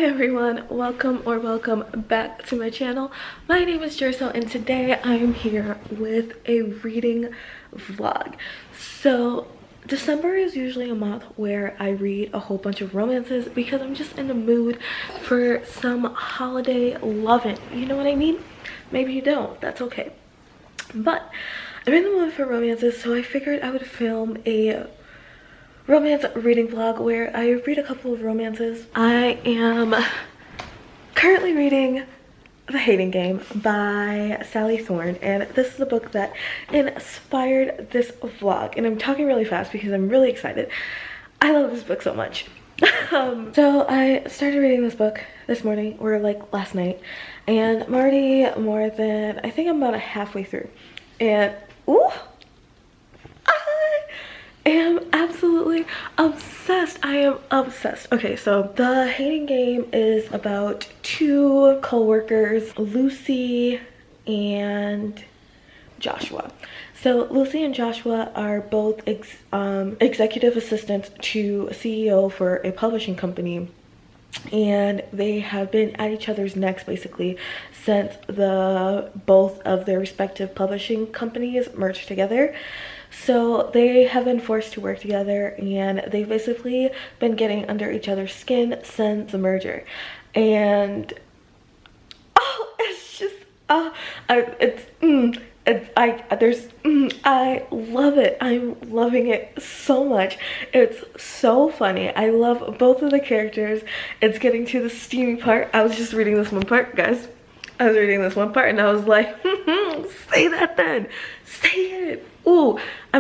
Hi everyone, welcome back to my channel. My name is Jerso and today I'm here with a reading vlog. So December is usually a month where I read a whole bunch of romances because I'm just in the mood for some holiday loving. You know what I mean? Maybe you don't, that's okay. But I'm in the mood for romances, so I figured I would film a romance reading vlog where I read a couple of romances. I am currently reading The Hating Game by Thorne, and this is a book that inspired this vlog, and I'm talking really fast because I'm really excited. I love this book so much. So I started reading this book this morning, or like last night, and I'm already I think I'm about halfway through, and ooh, I am absolutely obsessed. I am obsessed. Okay, so The Hating Game is about two co-workers, Lucy and Joshua. So Lucy and Joshua are both executive assistants to a CEO for a publishing company, and they have been at each other's necks basically since both of their respective publishing companies merged together. So they have been forced to work together, and they've basically been getting under each other's skin since the merger. And oh, it's just I love it. I'm loving it so much. It's so funny. I love both of the characters. It's getting to the steamy part. I was just reading this one part, guys. I was reading this one part and I was like, say that then. Say it. Ooh, I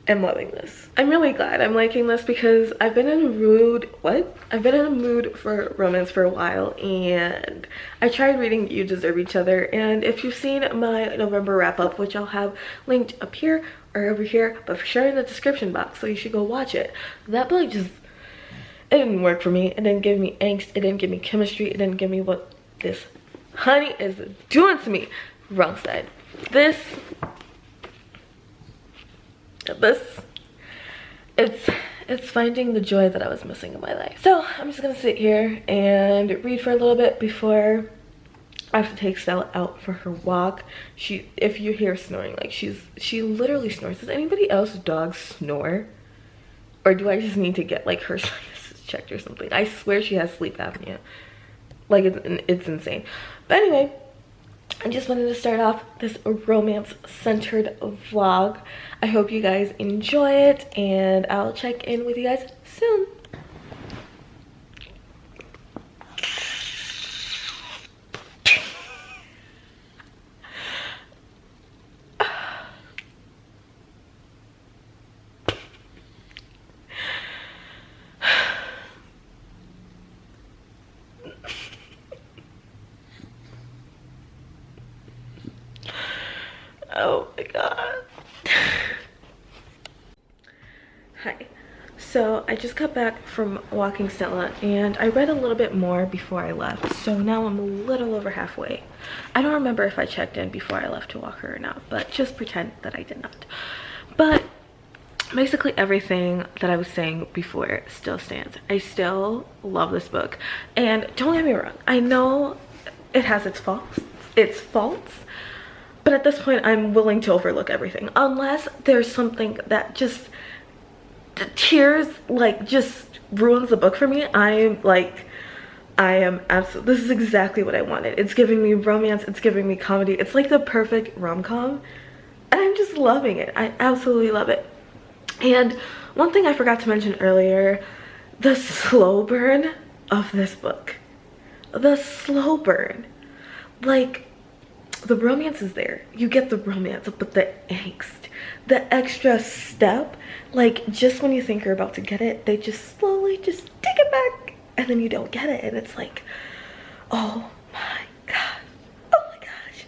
am loving this. I'm really glad I'm liking this because I've been in a mood, I've been in a mood for romance for a while, and I tried reading You Deserve Each Other, and if you've seen my November wrap up, which I'll have linked up here or over here, but for sure in the description box, so you should go watch it. That book just, it didn't work for me. It didn't give me angst, it didn't give me chemistry, it didn't give me what this honey is doing to me. Wrong side. This it's finding the joy that I was missing in my life. So I'm just gonna sit here and read for a little bit before I have to take Stella out for her walk. If you hear snoring, like she literally snores. Does anybody else's dog snore? Or do I just need to get like her sinuses checked or something? I swear she has sleep apnea. Like it's insane. But anyway, I just wanted to start off this romance-centered vlog. I hope you guys enjoy it, and I'll check in with you guys soon. Oh my god. Hi. So I just got back from walking Stella, and I read a little bit more before I left, so now I'm a little over halfway. I don't remember if I checked in before I left to walk her or not, but just pretend that I did not. But basically everything that I was saying before still stands. I still love this book, and don't get me wrong, I know it has its faults, but at this point, I'm willing to overlook everything. Unless there's something that just, the tears, like, just ruins the book for me. I am absolutely, this is exactly what I wanted. It's giving me romance, it's giving me comedy. It's like the perfect rom-com. And I'm just loving it. I absolutely love it. And one thing I forgot to mention earlier, the slow burn of this book. The slow burn. Like, the romance is there, you get the romance, but the angst, the extra step, like just when you think you're about to get it, they just slowly just take it back, and then you don't get it, and it's like, oh my god, oh my gosh.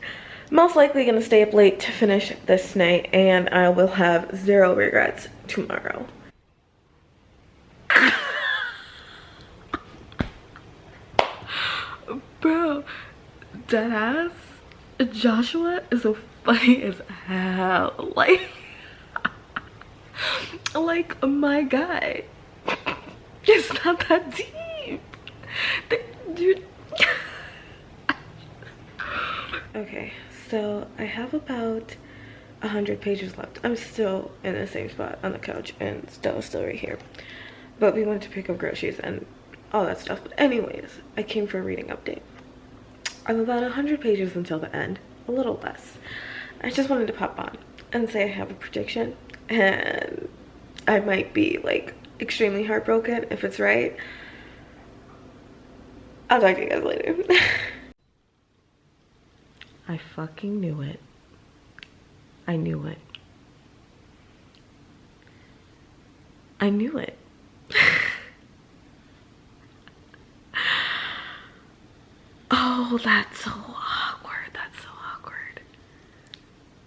Most likely gonna stay up late to finish this tonight, and I will have zero regrets tomorrow. Bro, deadass, Joshua is so funny as hell. Like my guy. It's not that deep. Dude. Okay, so I have about 100 pages left. I'm still in the same spot on the couch and Stella's still right here. But we went to pick up groceries and all that stuff. But anyways, I came for a reading update. I'm about 100 pages until the end, a little less. I just wanted to pop on and say I have a prediction, and I might be like extremely heartbroken if it's right. I'll talk to you guys later. I fucking knew it. I knew it. I knew it. Oh, that's so awkward. That's so awkward.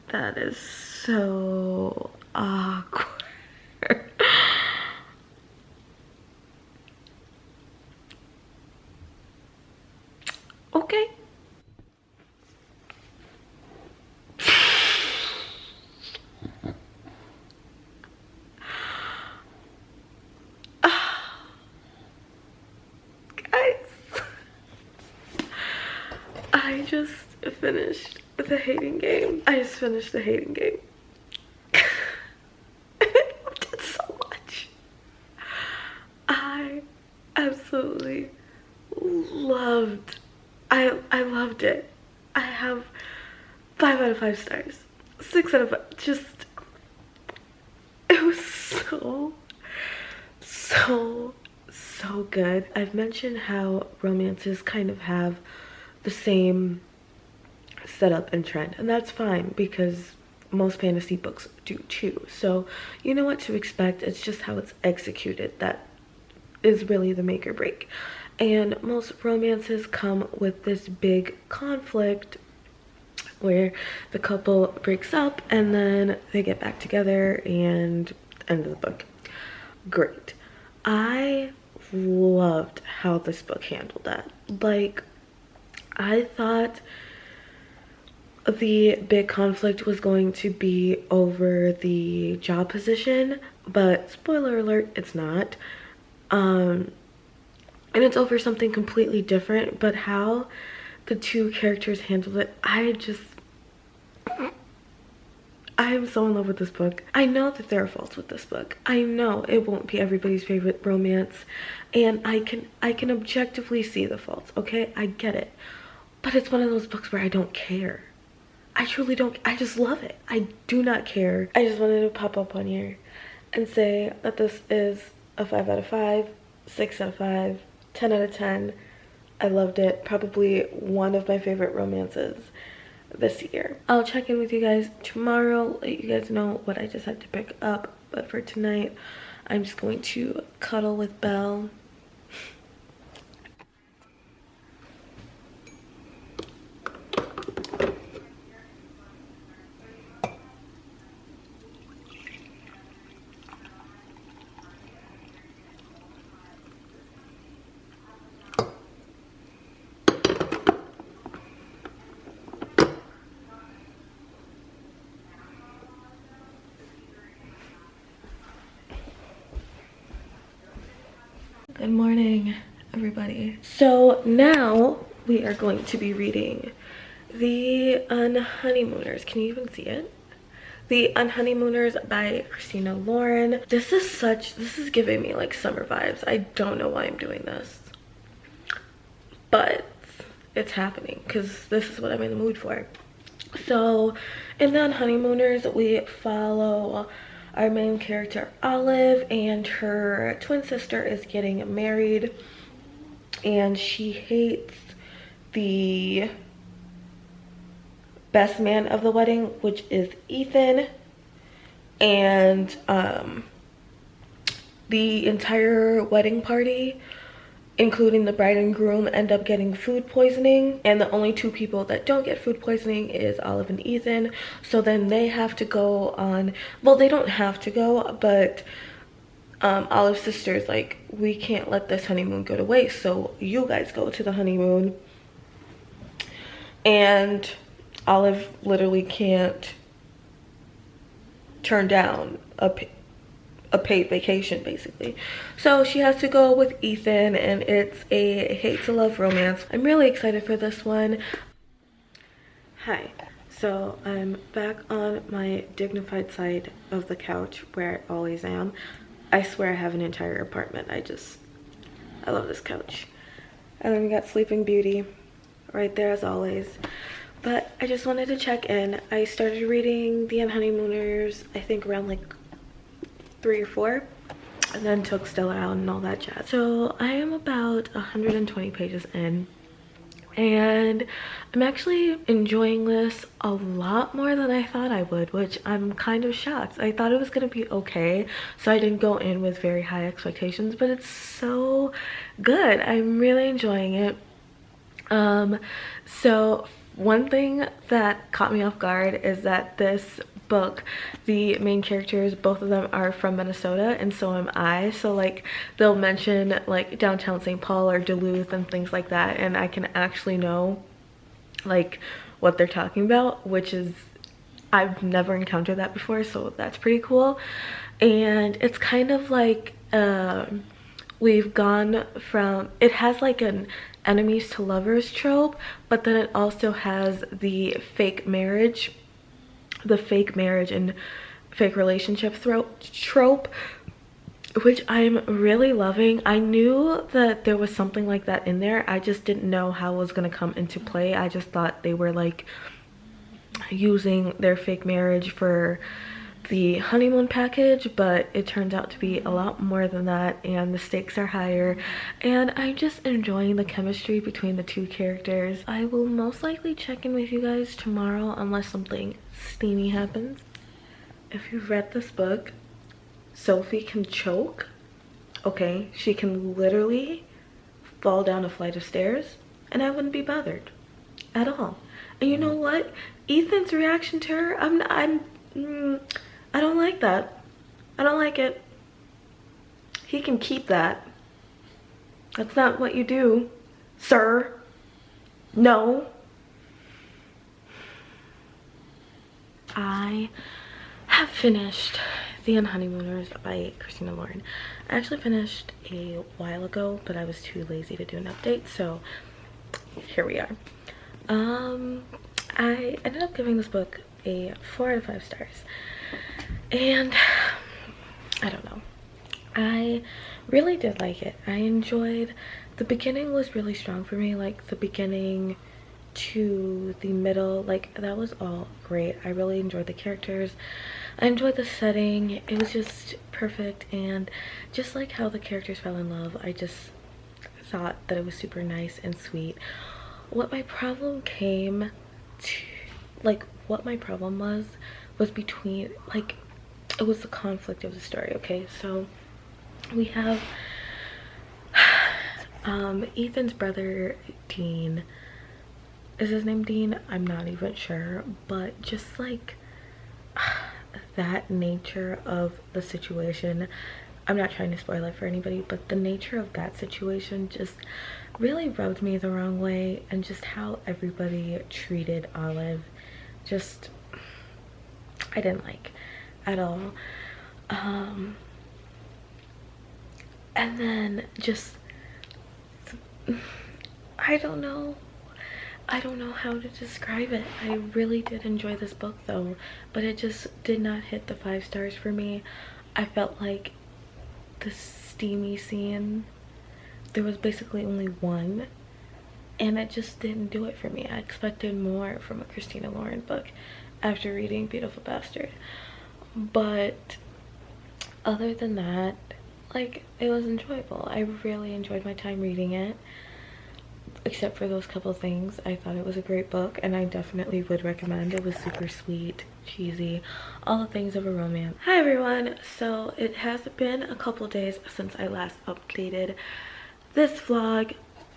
That is so awkward. Okay. I just finished the hating game. I just finished the hating game. I loved it so much. I absolutely loved. I loved it. I have 5 out of 5 stars. 6 out of 5. Just, it was so good. I've mentioned how romances kind of have the same setup and trend, and that's fine because most fantasy books do too. So you know what to expect. It's just how it's executed that is really the make or break. And most romances come with this big conflict where the couple breaks up and then they get back together and end of the book. Great. I loved how this book handled that. Like, I thought the big conflict was going to be over the job position, but spoiler alert, it's not. And it's over something completely different, but how the two characters handled it, I am so in love with this book. I know that there are faults with this book. I know it won't be everybody's favorite romance, and I can objectively see the faults, okay? I get it. But it's one of those books where I don't care. I truly don't. I just love it. I do not care. I just wanted to pop up on here and say that this is a 5 out of 5, 6 out of 5, 10 out of 10. I loved it. Probably one of my favorite romances this year. I'll check in with you guys tomorrow, let you guys know what I just had to pick up. But for tonight, I'm just going to cuddle with Belle. Good morning, everybody. So now we are going to be reading The Unhoneymooners. Can you even see it? The Unhoneymooners by Christina Lauren. This is giving me like summer vibes. I don't know why I'm doing this, but it's happening because this is what I'm in the mood for. So in The Unhoneymooners, we follow our main character Olive, and her twin sister is getting married, and she hates the best man of the wedding, which is Ethan. And the entire wedding party, including the bride and groom, end up getting food poisoning, and the only 2 people that don't get food poisoning is Olive and Ethan. So then they have to go on, well, they don't have to go, but Olive's sister's like, we can't let this honeymoon go to waste, so you guys go to the honeymoon. And Olive literally can't turn down a paid vacation basically. So she has to go with Ethan, and it's a hate to love romance. I'm really excited for this one. Hi, so I'm back on my dignified side of the couch where I always am. I swear I have an entire apartment. I love this couch. And then we got Sleeping Beauty right there as always. But I just wanted to check in. I started reading the Unhoneymooners, I think around like 3 or 4, and then took Stella out and all that jazz. So I am about 120 pages in, and I'm actually enjoying this a lot more than I thought I would, which I'm kind of shocked. I thought it was going to be okay, so I didn't go in with very high expectations, but it's so good. I'm really enjoying it. So one thing that caught me off guard is that this book, the main characters, both of them are from Minnesota, and so am I. So like they'll mention like downtown St. Paul or Duluth and things like that, and I can actually know like what they're talking about, which is, I've never encountered that before, so that's pretty cool. And it's kind of like we've gone from, it has like an enemies to lovers trope, but then it also has the fake marriage and fake relationship trope, which I'm really loving. I knew that there was something like that in there. I just didn't know how it was going to come into play. I just thought they were like using their fake marriage for the honeymoon package, but it turns out to be a lot more than that, and the stakes are higher, and I'm just enjoying the chemistry between the two characters. I will most likely check in with you guys tomorrow unless something steamy happens. If you've read this book, Sophie can choke. Okay, she can literally fall down a flight of stairs and I wouldn't be bothered at all. And you know what, Ethan's reaction to her, I don't like that. I don't like it. He can keep that. That's not what you do, sir. No. I have finished The Unhoneymooners by Christina Lauren. I actually finished a while ago, but I was too lazy to do an update, so here we are. I ended up giving this book a 4 out of 5 stars. And I don't know, I really did like it. I enjoyed, the beginning was really strong for me, like the beginning to the middle, like that was all great. I really enjoyed the characters, I enjoyed the setting, it was just perfect, and just like how the characters fell in love, I just thought that it was super nice and sweet. What my problem came to, like what my problem was between, like, it was the conflict of the story. Okay, so we have Ethan's brother Dean. Is his name Dean? I'm not even sure, but just like that nature of the situation, I'm not trying to spoil it for anybody, but the nature of that situation just really rubbed me the wrong way, and just how everybody treated Olive, just I didn't like at all. And then just I don't know how to describe it. I really did enjoy this book though, but it just did not hit the 5 stars for me. I felt like the steamy scene, there was basically only one, and it just didn't do it for me. I expected more from a Christina Lauren book after reading Beautiful Bastard. But other than that, like, it was enjoyable. I really enjoyed my time reading it, except for those couple things. I thought it was a great book, and I definitely would recommend. It was super sweet, cheesy, all the things of a romance. Hi everyone, so it has been a couple days since I last updated this vlog.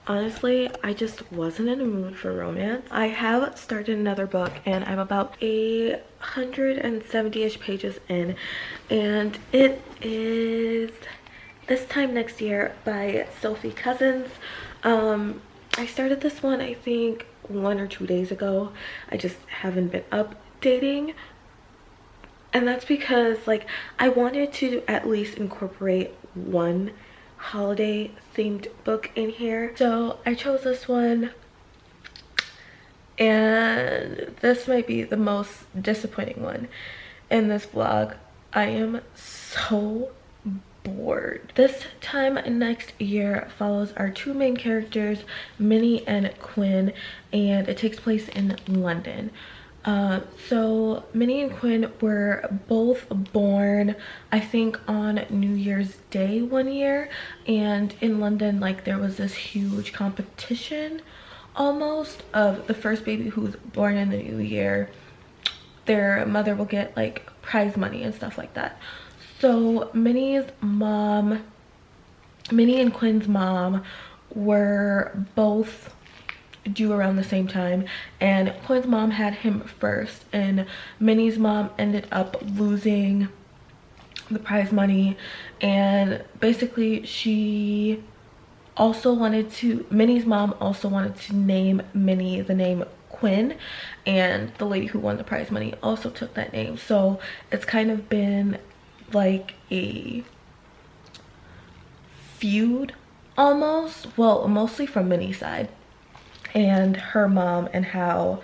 Honestly, I just wasn't in a mood for romance. I have started another book, and I'm about 170-ish pages in, and it is This Time Next Year by Sophie Cousens. I started this one I think 1 or 2 days ago. I just haven't been updating, And that's because like I wanted to at least incorporate one holiday themed book in here. So I chose this one, and this might be the most disappointing one in this vlog. I am so bored. This time next year follows our two main characters, Minnie and Quinn, and it takes place in London. So Minnie and Quinn were both born, I think, on New Year's Day one year, and in London, like, there was this huge competition almost of the first baby who's born in the new year. Their mother will get like prize money and stuff like that. So Minnie and Quinn's mom were both due around the same time, and Quinn's mom had him first, and Minnie's mom ended up losing the prize money. And basically Minnie's mom also wanted to name Minnie the name Quinn, and the lady who won the prize money also took that name. So it's kind of been like a feud almost, well, mostly from Minnie's side and her mom, and how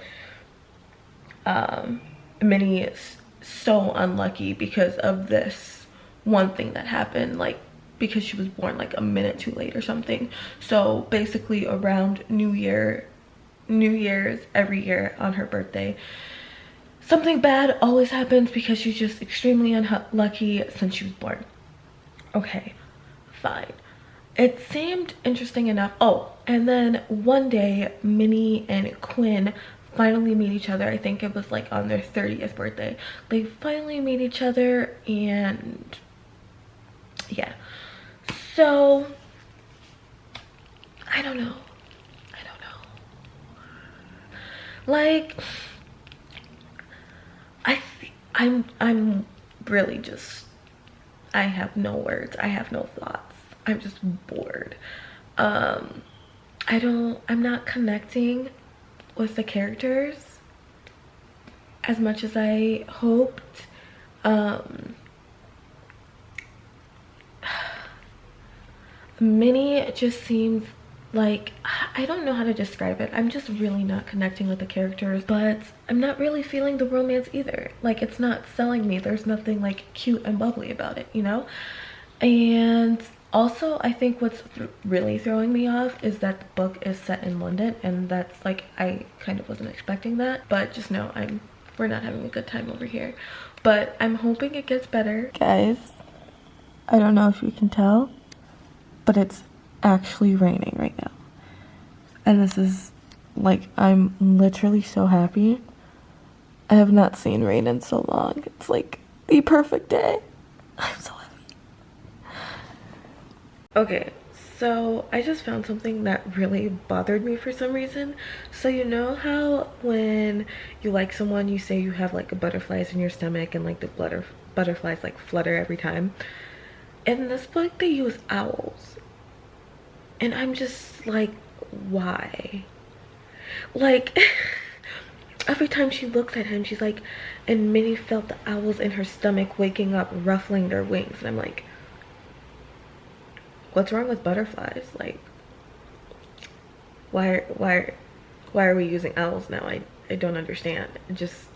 Minnie is so unlucky because of this one thing that happened, like because she was born like a minute too late or something. So basically around New Year's every year on her birthday, something bad always happens because she's just extremely unlucky since she was born. Okay, fine. It seemed interesting enough. Oh, and then one day Minnie and Quinn finally meet each other. I think it was like on their 30th birthday. They finally meet each other, and yeah. So I don't know. Like, I'm really just, I have no words. I have no thoughts. I'm just bored. I'm not connecting with the characters as much as I hoped. Minnie just seems like, I don't know how to describe it. I'm just really not connecting with the characters, but I'm not really feeling the romance either. Like, it's not selling me. There's nothing like cute and bubbly about it, you know? And also, I think what's really throwing me off is that the book is set in London, and that's like, I kind of wasn't expecting that, but just know we're not having a good time over here. But I'm hoping it gets better. Guys, I don't know if you can tell, but it's actually raining right now, and this is like, I'm literally so happy. I have not seen rain in so long. It's like the perfect day. I'm so happy. Okay, so I just found something that really bothered me for some reason. So you know how when you like someone, you say you have like butterflies in your stomach, and like the butterflies like flutter every time? In this book they use owls, and I'm just like, why? Like, every time she looks at him, she's like, and Minnie felt the owls in her stomach waking up, ruffling their wings. And I'm like, what's wrong with butterflies? Like, why are we using owls now? I don't understand. It just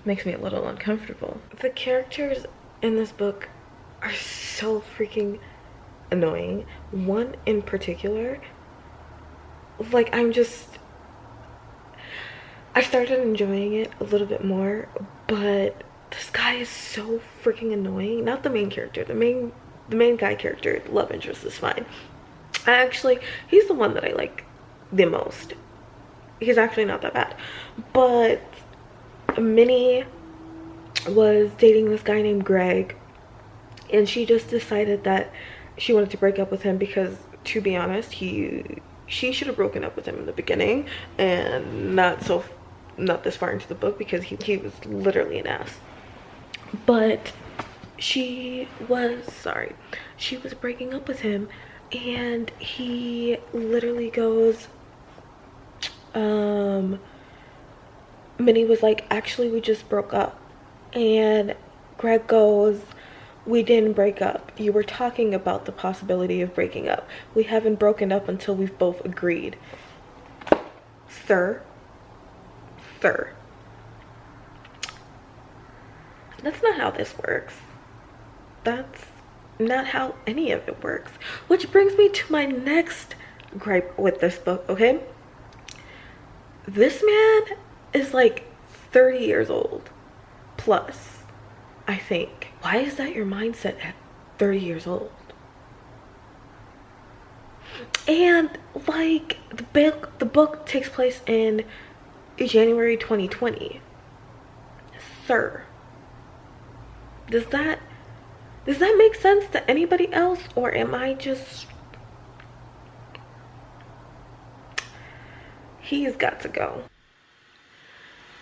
makes me a little uncomfortable. The characters in this book are so freaking annoying. One in particular, like, I started enjoying it a little bit more, but this guy is so freaking annoying. Not the main character, the main guy character, love interest, is fine. He's the one that I like the most. He's actually not that bad. But Minnie was dating this guy named Greg, and she just decided that she wanted to break up with him because, to be honest, she should have broken up with him in the beginning, and not this far into the book, because he was literally an ass. But she was breaking up with him, and he literally goes, Minnie was like, actually, we just broke up. And Greg goes, we didn't break up. You were talking about the possibility of breaking up. We haven't broken up until we've both agreed. Sir. Sir. That's not how this works. That's not how any of it works. Which brings me to my next gripe with this book, okay? This man is like 30 years old plus, I think. Why is that your mindset at 30 years old? And like the book takes place in January 2020. Sir, does that make sense to anybody else, or am I just... He's got to go.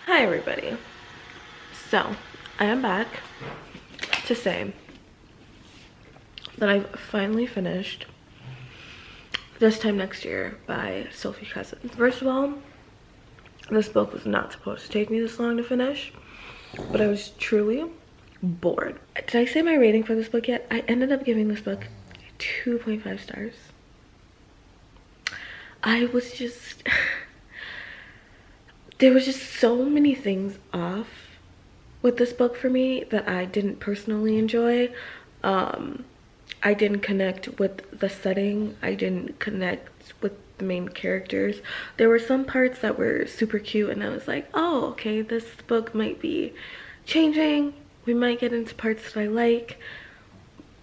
Hi everybody. So I am back to say that I've finally finished This Time Next Year by Sophie Cousens. First of all, this book was not supposed to take me this long to finish, but I was truly bored. Did I say my rating for this book yet? I ended up giving this book 2.5 stars. I was just... There was just so many things off with this book for me that I didn't personally enjoy. I didn't connect with the setting. I didn't connect with the main characters. There were some parts that were super cute and I was like, oh, okay, this book might be changing. We might get into parts that I like.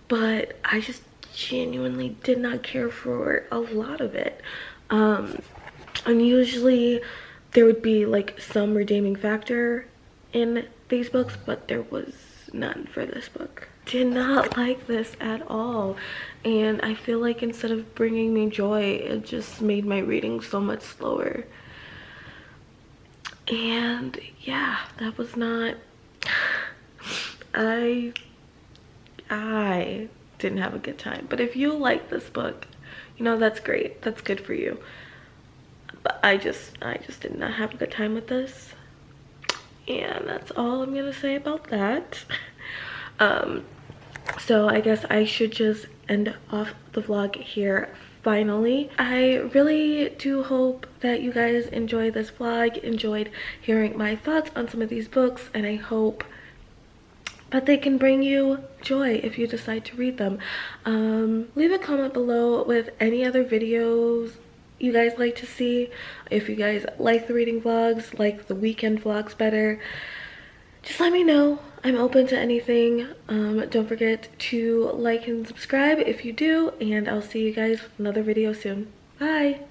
But I just genuinely did not care for a lot of it. And usually there would be like some redeeming factor in these books, but there was none for this book. Did not like this at all, and I feel like instead of bringing me joy, it just made my reading so much slower. And yeah, that was not... I didn't have a good time. But if you like this book, you know, that's great. That's good for you. But I just did not have a good time with this. And that's all I'm gonna say about that. So I guess I should just end off the vlog here finally. I really do hope that you guys enjoyed this vlog, enjoyed hearing my thoughts on some of these books, and I hope that they can bring you joy if you decide to read them. Leave a comment below with any other videos you guys like to see. If you guys like the reading vlogs, like the weekend vlogs better, just let me know. I'm open to anything. Don't forget to like and subscribe if you do, and I'll see you guys with another video soon. Bye.